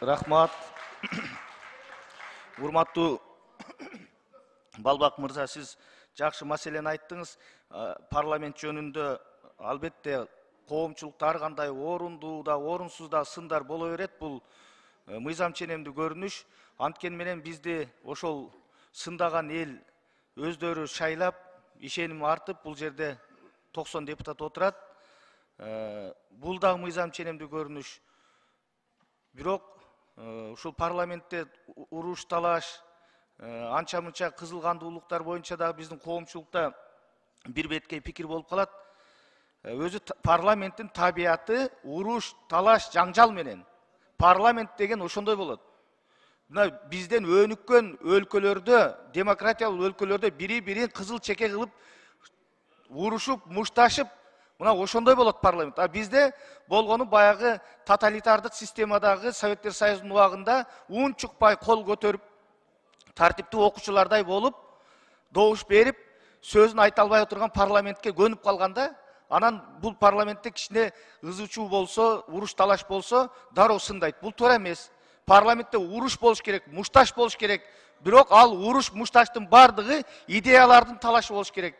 Рахмат. Урматтуу Балбак мырза, сиз жакшы маселени айттыңыз. Парламент жөнүндө албетте коомчулукта ар кандай орундуу да, орунсуз да сындар боло берет. Бул мыйзам ченемдүү көрүнүш. Анткени менен бизди ошол сындаган эл өздөрү шайлап, ишеним артып, бул жерде 90 депутат отурат. Бул да мыйзам ченемдүү көрүнүш. Бирок ушул парламентте уруш, талаш, анча-мынча кызыл кандуулуктар боюнча да биздин коомчулукта бир беткей пикир болуп калат. Өзү парламенттин табияты уруш, талаш, жаңжал менен. Парламент деген ошондой болот. Мына бизден өнүккөн өлкөлөрдө, демократиялык өлкөлөрдө бири-бирин кызыл чеке кылып, урушуп, мушташып, мына ошондой болот парламент. А бизде болгону баягы тоталитардык системадагы Советтер Союзунун убагында унчукпай кол көтөрүп, тартиптүү окуучулардай болуп, добуш берип, сөзүн айта албай отурган парламентке көнүп калганда, анан бул парламентте кичине ызы-чуу болсо, уруш талаш болсо, дароо сындайт. Бул туура эмес. Парламентте уруш болуш керек, мушташ болуш керек. Бирок ал уруш, мушташтын бардыгы идеялардын талашы болуш керек.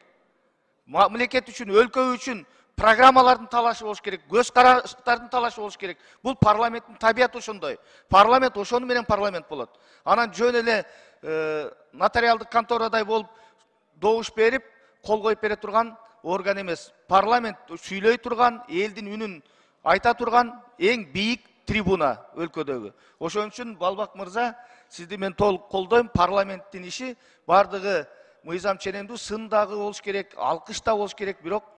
Мамлекет үчүн, өлкө үчүн программалардын талашы болуш керек, көз караштардын талашы болуш керек. Бул парламенттин табияты ошондой. Парламент ошону менен парламент болот. Анан жөн эле нотариалдык конторадай болуп, добуш берип, кол коюп бере турган орган эмес. Парламент сүйлөй турган, элдин үнүн айта турган эң бийик трибуна өлкөдөгү. Ошон үчүн Балбак мырза, сизди мен толук колдойм. Парламенттин иши бардыгы мыйзам ченемдүү, сын дагы болуш керек, алкыш да болуш керек, бирок